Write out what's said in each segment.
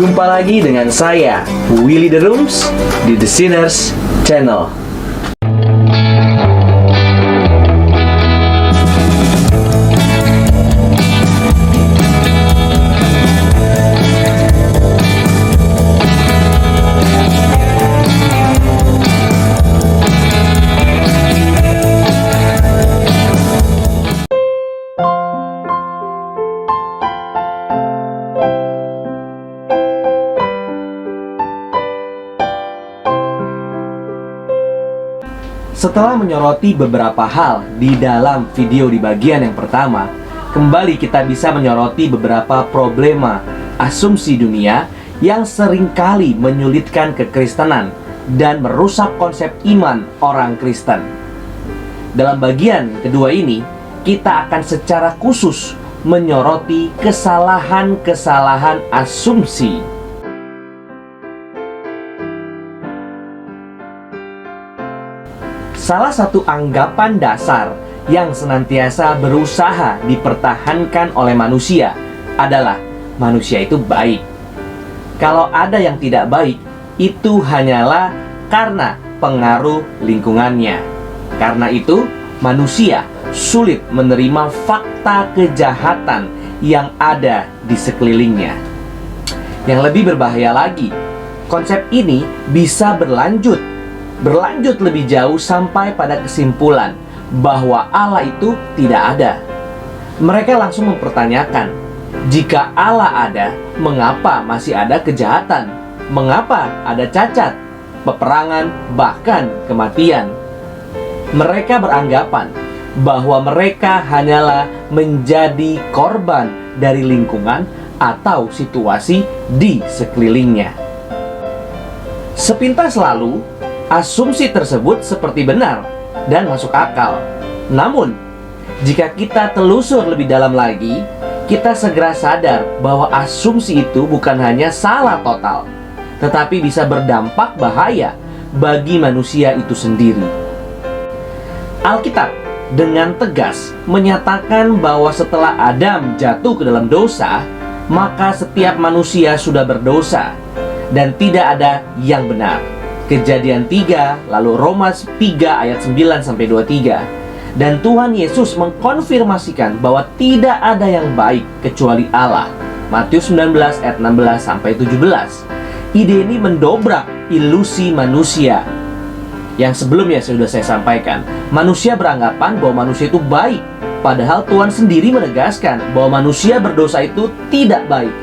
Jumpa lagi dengan saya, Willy The Rooms, di The Sinners Channel. Setelah menyoroti beberapa hal di dalam video di bagian yang pertama, kembali kita bisa menyoroti beberapa problema asumsi dunia yang seringkali menyulitkan kekristenan dan merusak konsep iman orang Kristen. Dalam bagian kedua ini, kita akan secara khusus menyoroti kesalahan-kesalahan asumsi. Salah satu anggapan dasar yang senantiasa berusaha dipertahankan oleh manusia adalah manusia itu baik. Kalau ada yang tidak baik, itu hanyalah karena pengaruh lingkungannya. Karena itu, manusia sulit menerima fakta kejahatan yang ada di sekelilingnya. Yang lebih berbahaya lagi, konsep ini bisa berlanjut lebih jauh sampai pada kesimpulan bahwa Allah itu tidak ada. Mereka langsung mempertanyakan, jika Allah ada, mengapa masih ada kejahatan? Mengapa ada cacat, peperangan, bahkan kematian? Mereka beranggapan bahwa mereka hanyalah menjadi korban dari lingkungan atau situasi di sekelilingnya. Sepintas lalu, asumsi tersebut seperti benar dan masuk akal. Namun, jika kita telusur lebih dalam lagi, kita segera sadar bahwa asumsi itu bukan hanya salah total, tetapi bisa berdampak bahaya bagi manusia itu sendiri. Alkitab dengan tegas menyatakan bahwa setelah Adam jatuh ke dalam dosa, maka setiap manusia sudah berdosa dan tidak ada yang benar. Kejadian 3, lalu Roma 3 ayat 9-23. Dan Tuhan Yesus mengkonfirmasikan bahwa tidak ada yang baik kecuali Allah. Matius 19 ayat 16-17. Ide ini mendobrak ilusi manusia yang sebelumnya sudah saya sampaikan. Manusia beranggapan bahwa manusia itu baik, padahal Tuhan sendiri menegaskan bahwa manusia berdosa itu tidak baik.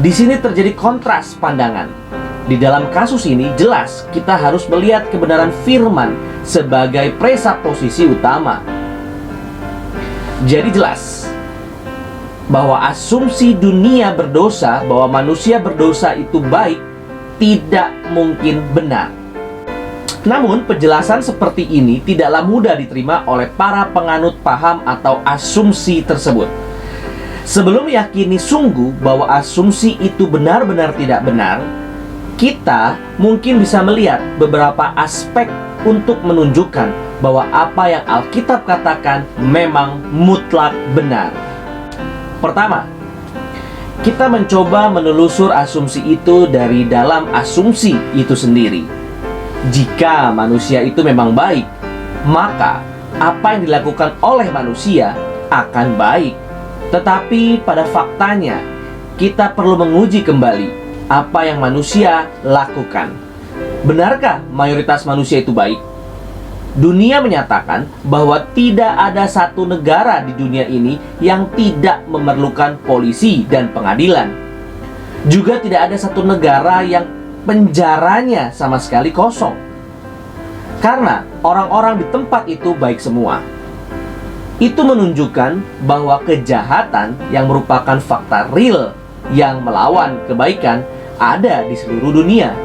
Di sini terjadi kontras pandangan. Di dalam kasus ini jelas kita harus melihat kebenaran firman sebagai presaposisi utama. Jadi jelas bahwa asumsi dunia berdosa, bahwa manusia berdosa itu baik, tidak mungkin benar. Namun penjelasan seperti ini tidaklah mudah diterima oleh para penganut paham atau asumsi tersebut. Sebelum meyakini sungguh bahwa asumsi itu benar-benar tidak benar, kita mungkin bisa melihat beberapa aspek untuk menunjukkan bahwa apa yang Alkitab katakan memang mutlak benar. Pertama, kita mencoba menelusur asumsi itu dari dalam asumsi itu sendiri. Jika manusia itu memang baik, maka apa yang dilakukan oleh manusia akan baik. Tetapi pada faktanya, kita perlu menguji kembali apa yang manusia lakukan. Benarkah mayoritas manusia itu baik? Dunia menyatakan bahwa tidak ada satu negara di dunia ini yang tidak memerlukan polisi dan pengadilan. Juga tidak ada satu negara yang penjaranya sama sekali kosong. Karena orang-orang di tempat itu baik semua. Itu menunjukkan bahwa kejahatan yang merupakan fakta real yang melawan kebaikan ada di seluruh dunia.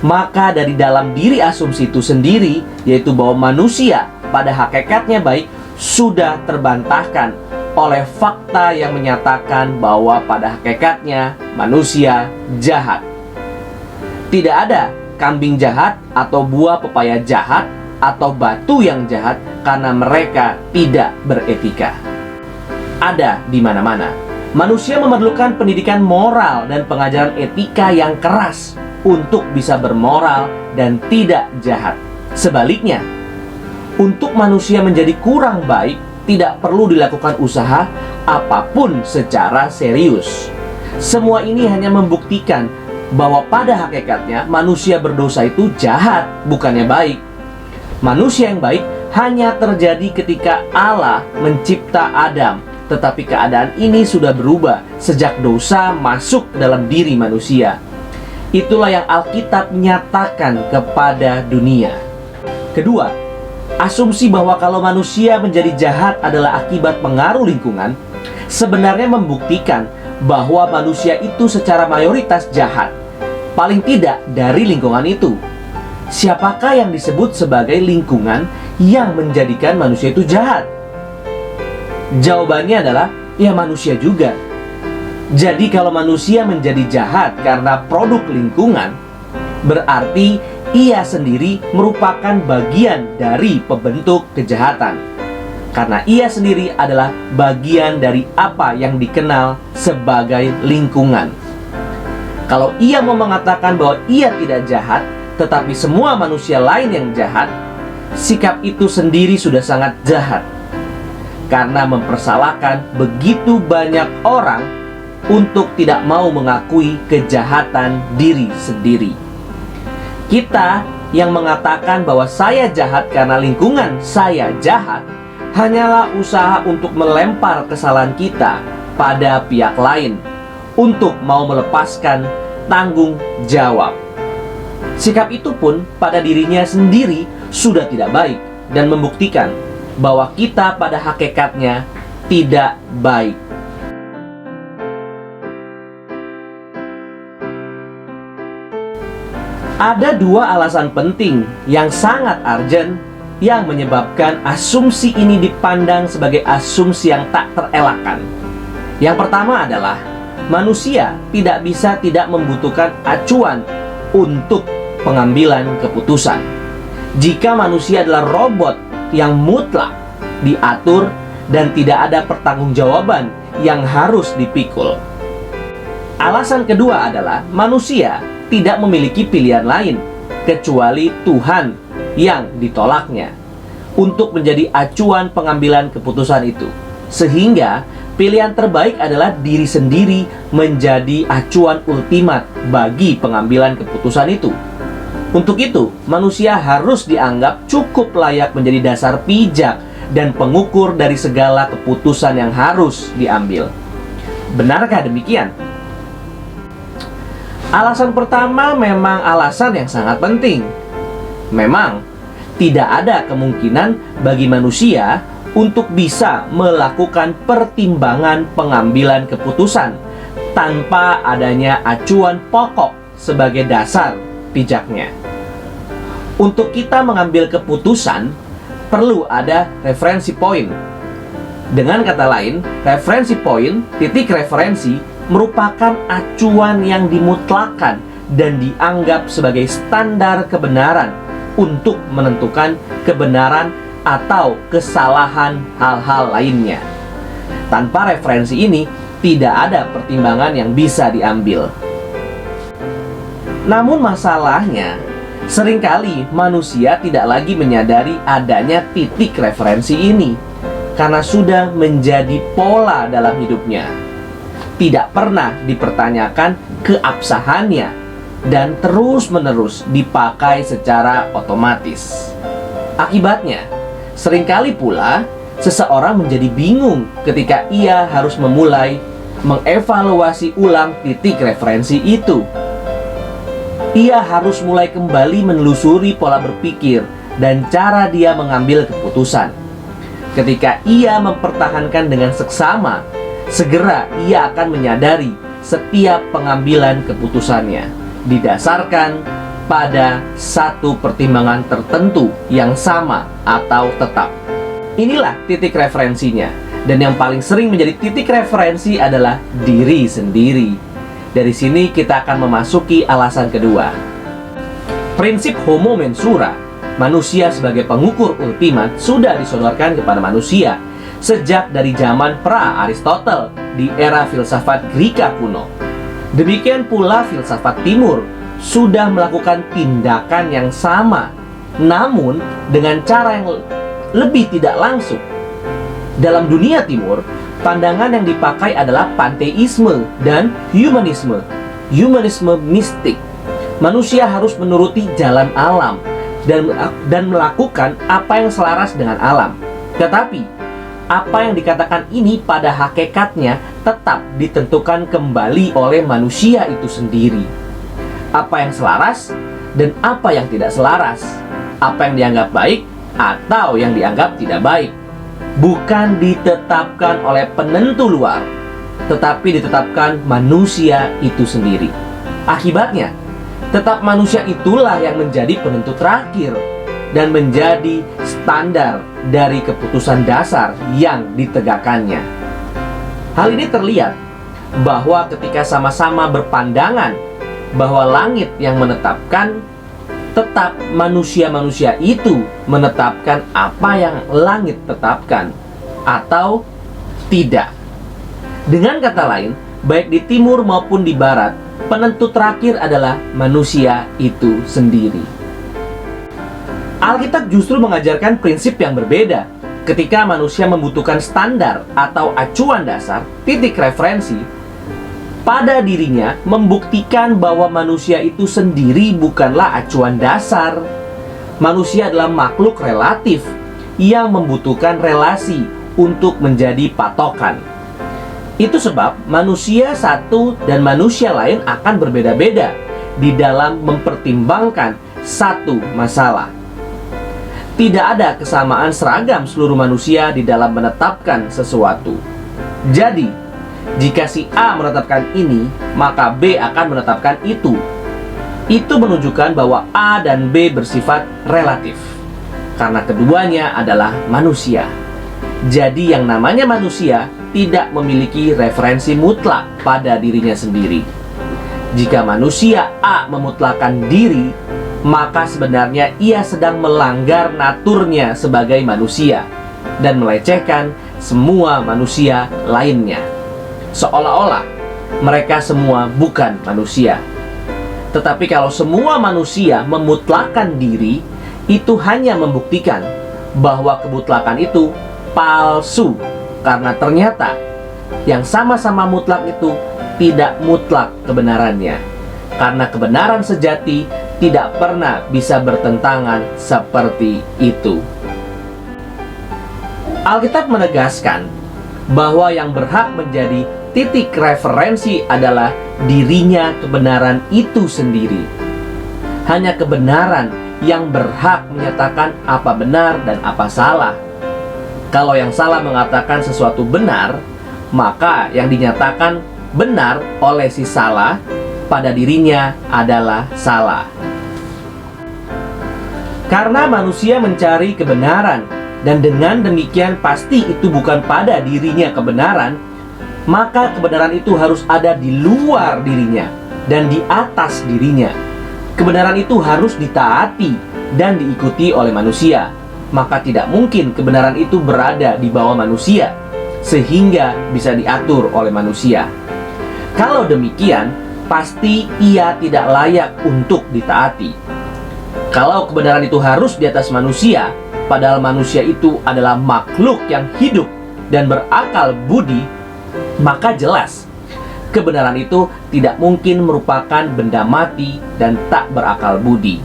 Maka dari dalam diri asumsi itu sendiri, yaitu bahwa manusia pada hakikatnya baik, sudah terbantahkan oleh fakta yang menyatakan bahwa pada hakikatnya manusia jahat. Tidak ada kambing jahat atau buah pepaya jahat atau batu yang jahat karena mereka tidak beretika. Ada di mana-mana. Manusia memerlukan pendidikan moral dan pengajaran etika yang keras untuk bisa bermoral dan tidak jahat. Sebaliknya, untuk manusia menjadi kurang baik, tidak perlu dilakukan usaha apapun secara serius. Semua ini hanya membuktikan bahwa pada hakikatnya manusia berdosa itu jahat, bukannya baik. Manusia yang baik hanya terjadi ketika Allah mencipta Adam. Tetapi keadaan ini sudah berubah sejak dosa masuk ke dalam diri manusia. Itulah yang Alkitab nyatakan kepada dunia. Kedua, asumsi bahwa kalau manusia menjadi jahat adalah akibat pengaruh lingkungan sebenarnya membuktikan bahwa manusia itu secara mayoritas jahat. Paling tidak dari lingkungan itu. Siapakah yang disebut sebagai lingkungan yang menjadikan manusia itu jahat? Jawabannya adalah, ya manusia juga. Jadi kalau manusia menjadi jahat karena produk lingkungan, berarti ia sendiri merupakan bagian dari pembentuk kejahatan. Karena ia sendiri adalah bagian dari apa yang dikenal sebagai lingkungan. Kalau ia mau mengatakan bahwa ia tidak jahat, tetapi semua manusia lain yang jahat, sikap itu sendiri sudah sangat jahat. Karena mempersalahkan begitu banyak orang untuk tidak mau mengakui kejahatan diri sendiri. Kita yang mengatakan bahwa saya jahat karena lingkungan saya jahat, hanyalah usaha untuk melempar kesalahan kita pada pihak lain untuk mau melepaskan tanggung jawab. Sikap itu pun pada dirinya sendiri sudah tidak baik dan membuktikan bahwa kita pada hakikatnya tidak baik. Ada dua alasan penting yang sangat urgent yang menyebabkan asumsi ini dipandang sebagai asumsi yang tak terelakkan. Yang pertama adalah manusia tidak bisa tidak membutuhkan acuan untuk pengambilan keputusan. Jika manusia adalah robot yang mutlak diatur dan tidak ada pertanggungjawaban yang harus dipikul. Alasan kedua adalah manusia tidak memiliki pilihan lain kecuali Tuhan yang ditolaknya untuk menjadi acuan pengambilan keputusan itu. Sehingga pilihan terbaik adalah diri sendiri menjadi acuan ultimat bagi pengambilan keputusan itu. Untuk itu, manusia harus dianggap cukup layak menjadi dasar pijak dan pengukur dari segala keputusan yang harus diambil. Benarkah demikian? Alasan pertama memang alasan yang sangat penting. Memang, tidak ada kemungkinan bagi manusia untuk bisa melakukan pertimbangan pengambilan keputusan tanpa adanya acuan pokok sebagai dasar pijaknya. Untuk kita mengambil keputusan, perlu ada referensi poin. Dengan kata lain, referensi poin, titik referensi, merupakan acuan yang dimutlakan dan dianggap sebagai standar kebenaran untuk menentukan kebenaran atau kesalahan hal-hal lainnya. Tanpa referensi ini, tidak ada pertimbangan yang bisa diambil. Namun masalahnya, seringkali manusia tidak lagi menyadari adanya titik referensi ini karena sudah menjadi pola dalam hidupnya. Tidak pernah dipertanyakan keabsahannya dan terus-menerus dipakai secara otomatis. Akibatnya, seringkali pula seseorang menjadi bingung ketika ia harus memulai mengevaluasi ulang titik referensi itu. Ia harus mulai kembali menelusuri pola berpikir dan cara dia mengambil keputusan. Ketika ia mempertahankan dengan seksama, segera ia akan menyadari setiap pengambilan keputusannya didasarkan pada satu pertimbangan tertentu yang sama atau tetap. Inilah titik referensinya. Dan yang paling sering menjadi titik referensi adalah diri sendiri. Dari sini kita akan memasuki alasan kedua. Prinsip homo mensura, manusia sebagai pengukur ultimat, sudah disodorkan kepada manusia sejak dari zaman pra-Aristotle di era filsafat Greka kuno. Demikian pula filsafat Timur sudah melakukan tindakan yang sama, namun dengan cara yang lebih tidak langsung. Dalam dunia Timur, pandangan yang dipakai adalah panteisme dan humanisme. Humanisme mistik. Manusia harus menuruti jalan alam dan melakukan apa yang selaras dengan alam. Tetapi, apa yang dikatakan ini pada hakikatnya tetap ditentukan kembali oleh manusia itu sendiri. Apa yang selaras dan apa yang tidak selaras. Apa yang dianggap baik atau yang dianggap tidak baik. Bukan ditetapkan oleh penentu luar, tetapi ditetapkan manusia itu sendiri. Akibatnya, tetap manusia itulah yang menjadi penentu terakhir dan menjadi standar dari keputusan dasar yang ditegakkannya. Hal ini terlihat bahwa ketika sama-sama berpandangan bahwa langit yang menetapkan, tetap manusia-manusia itu menetapkan apa yang langit tetapkan atau tidak. Dengan kata lain, baik di timur maupun di barat, penentu terakhir adalah manusia itu sendiri. Alkitab justru mengajarkan prinsip yang berbeda. Ketika manusia membutuhkan standar atau acuan dasar, titik referensi, pada dirinya membuktikan bahwa manusia itu sendiri bukanlah acuan dasar. Manusia adalah makhluk relatif yang membutuhkan relasi untuk menjadi patokan. Itu sebab manusia satu dan manusia lain akan berbeda-beda di dalam mempertimbangkan satu masalah. Tidak ada kesamaan seragam seluruh manusia di dalam menetapkan sesuatu. Jadi, jika si A menetapkan ini, maka B akan menetapkan itu. Itu menunjukkan bahwa A dan B bersifat relatif, karena keduanya adalah manusia. Jadi yang namanya manusia tidak memiliki referensi mutlak pada dirinya sendiri. Jika manusia A memutlakkan diri, maka sebenarnya ia sedang melanggar naturnya sebagai manusia dan melecehkan semua manusia lainnya. Seolah-olah mereka semua bukan manusia. Tetapi kalau semua manusia memutlakkan diri, itu hanya membuktikan bahwa kemutlakan itu palsu. Karena ternyata yang sama-sama mutlak itu tidak mutlak kebenarannya. Karena kebenaran sejati tidak pernah bisa bertentangan seperti itu. Alkitab menegaskan bahwa yang berhak menjadi titik referensi adalah dirinya kebenaran itu sendiri. Hanya kebenaran yang berhak menyatakan apa benar dan apa salah. Kalau yang salah mengatakan sesuatu benar, maka yang dinyatakan benar oleh si salah pada dirinya adalah salah. Karena manusia mencari kebenaran, dan dengan demikian pasti itu bukan pada dirinya kebenaran, maka kebenaran itu harus ada di luar dirinya dan di atas dirinya. Kebenaran itu harus ditaati dan diikuti oleh manusia. Maka tidak mungkin kebenaran itu berada di bawah manusia, sehingga bisa diatur oleh manusia. Kalau demikian, pasti ia tidak layak untuk ditaati. Kalau kebenaran itu harus di atas manusia, padahal manusia itu adalah makhluk yang hidup dan berakal budi, maka jelas kebenaran itu tidak mungkin merupakan benda mati dan tak berakal budi.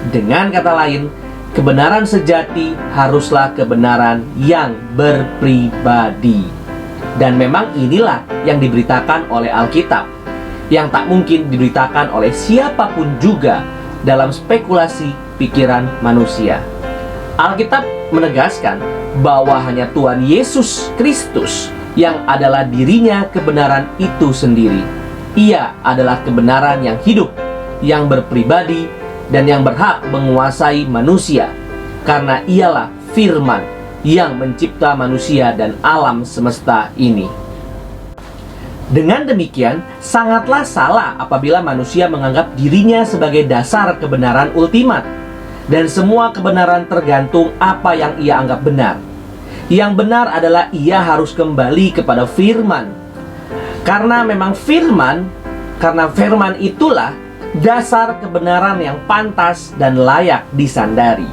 Dengan kata lain, kebenaran sejati haruslah kebenaran yang berpribadi. Dan memang inilah yang diberitakan oleh Alkitab, yang tak mungkin diberitakan oleh siapapun juga dalam spekulasi pikiran manusia. Alkitab menegaskan bahwa hanya Tuhan Yesus Kristus yang adalah dirinya kebenaran itu sendiri. Ia adalah kebenaran yang hidup, yang berpribadi, dan yang berhak menguasai manusia, karena ialah firman yang mencipta manusia dan alam semesta ini. Dengan demikian, sangatlah salah apabila manusia menganggap dirinya sebagai dasar kebenaran ultimat, dan semua kebenaran tergantung apa yang ia anggap benar. Yang benar adalah ia harus kembali kepada firman. Karena firman itulah dasar kebenaran yang pantas dan layak disandari.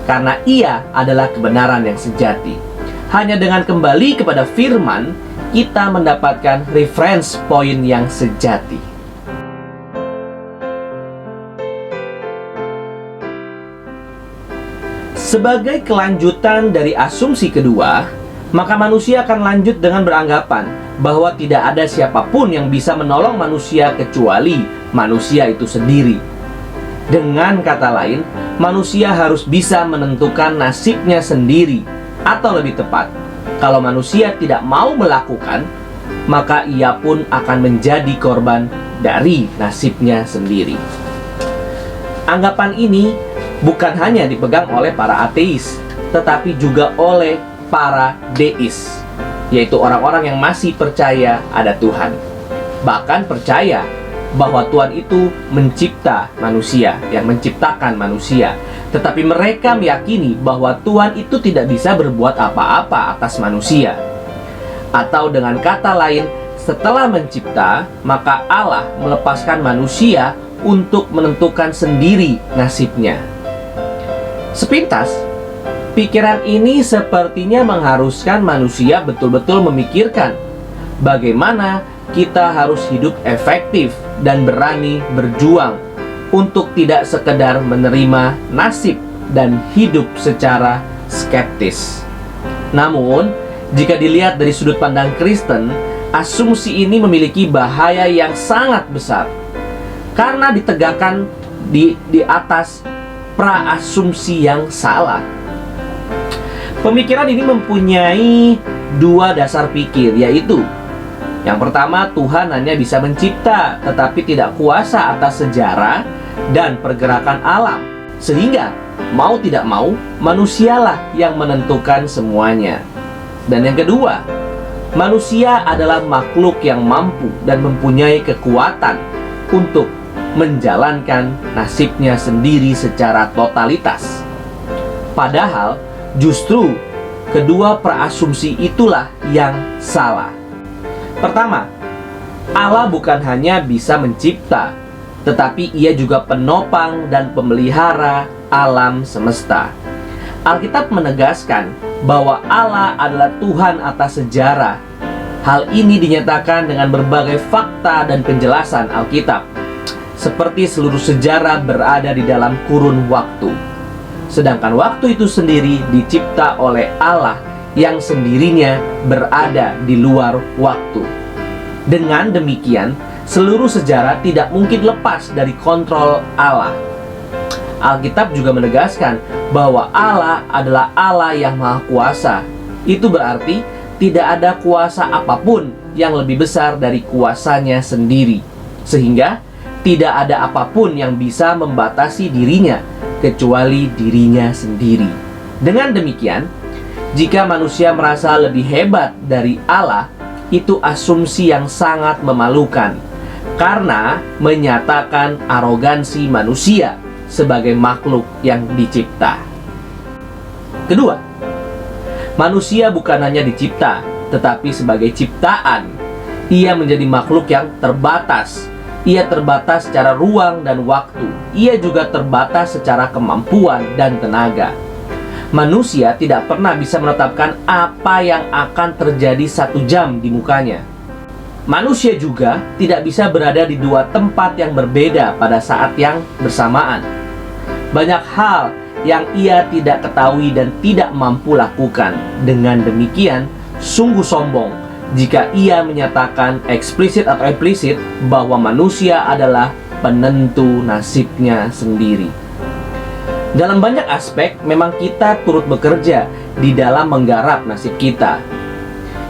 Karena ia adalah kebenaran yang sejati. Hanya dengan kembali kepada firman, kita mendapatkan reference point yang sejati. Sebagai kelanjutan dari asumsi kedua, maka manusia akan lanjut dengan beranggapan bahwa tidak ada siapapun yang bisa menolong manusia kecuali manusia itu sendiri. Dengan kata lain, manusia harus bisa menentukan nasibnya sendiri. Atau lebih tepat, kalau manusia tidak mau melakukan, maka ia pun akan menjadi korban dari nasibnya sendiri. Anggapan ini bukan hanya dipegang oleh para ateis, tetapi juga oleh para deis, yaitu orang-orang yang masih percaya ada Tuhan. Bahkan percaya bahwa Tuhan itu mencipta manusia, yang menciptakan manusia. Tetapi mereka meyakini bahwa Tuhan itu tidak bisa berbuat apa-apa atas manusia. Atau dengan kata lain, setelah mencipta, maka Allah melepaskan manusia untuk menentukan sendiri nasibnya. Sepintas, pikiran ini sepertinya mengharuskan manusia betul-betul memikirkan bagaimana kita harus hidup efektif dan berani berjuang untuk tidak sekedar menerima nasib dan hidup secara skeptis. Namun, jika dilihat dari sudut pandang Kristen, asumsi ini memiliki bahaya yang sangat besar karena ditegakkan di atas praasumsi yang salah. Pemikiran ini mempunyai dua dasar pikir, yaitu yang pertama, Tuhan hanya bisa mencipta, tetapi tidak kuasa atas sejarah dan pergerakan alam. Sehingga, mau tidak mau, manusialah yang menentukan semuanya. Dan yang kedua, manusia adalah makhluk yang mampu dan mempunyai kekuatan untuk menjalankan nasibnya sendiri secara totalitas. Padahal, justru kedua praasumsi itulah yang salah. Pertama, Allah bukan hanya bisa mencipta, tetapi ia juga penopang dan pemelihara alam semesta. Alkitab menegaskan bahwa Allah adalah Tuhan atas sejarah. Hal ini dinyatakan dengan berbagai fakta dan penjelasan Alkitab, seperti seluruh sejarah berada di dalam kurun waktu. Sedangkan waktu itu sendiri dicipta oleh Allah yang sendirinya berada di luar waktu. Dengan demikian, seluruh sejarah tidak mungkin lepas dari kontrol Allah. Alkitab juga menegaskan bahwa Allah adalah Allah yang Maha Kuasa. Itu berarti tidak ada kuasa apapun yang lebih besar dari kuasanya sendiri, sehingga tidak ada apapun yang bisa membatasi dirinya kecuali dirinya sendiri. Dengan demikian, jika manusia merasa lebih hebat dari Allah, itu asumsi yang sangat memalukan karena menyatakan arogansi manusia sebagai makhluk yang dicipta. Kedua, manusia bukan hanya dicipta, tetapi sebagai ciptaan, ia menjadi makhluk yang terbatas. Ia terbatas secara ruang dan waktu. Ia juga terbatas secara kemampuan dan tenaga. Manusia tidak pernah bisa menetapkan apa yang akan terjadi 1 jam di mukanya. Manusia juga tidak bisa berada di dua tempat yang berbeda pada saat yang bersamaan. Banyak hal yang ia tidak ketahui dan tidak mampu lakukan. Dengan demikian, sungguh sombong jika ia menyatakan eksplisit atau implisit bahwa manusia adalah penentu nasibnya sendiri. Dalam banyak aspek, memang kita turut bekerja di dalam menggarap nasib kita.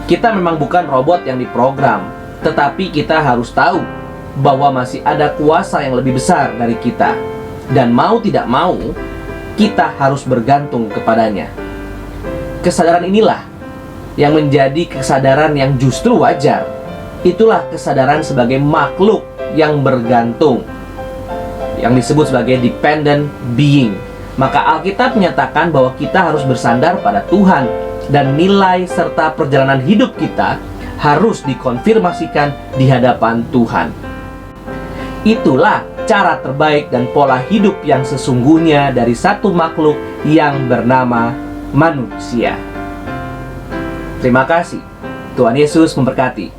Kita memang bukan robot yang diprogram, tetapi kita harus tahu bahwa masih ada kuasa yang lebih besar dari kita. Dan mau tidak mau, kita harus bergantung kepadanya. Kesadaran inilah yang menjadi kesadaran yang justru wajar. Itulah kesadaran sebagai makhluk yang bergantung, yang disebut sebagai dependent being. Maka Alkitab menyatakan bahwa kita harus bersandar pada Tuhan dan nilai serta perjalanan hidup kita harus dikonfirmasikan di hadapan Tuhan. Itulah cara terbaik dan pola hidup yang sesungguhnya dari satu makhluk yang bernama manusia. Terima kasih. Tuhan Yesus memberkati.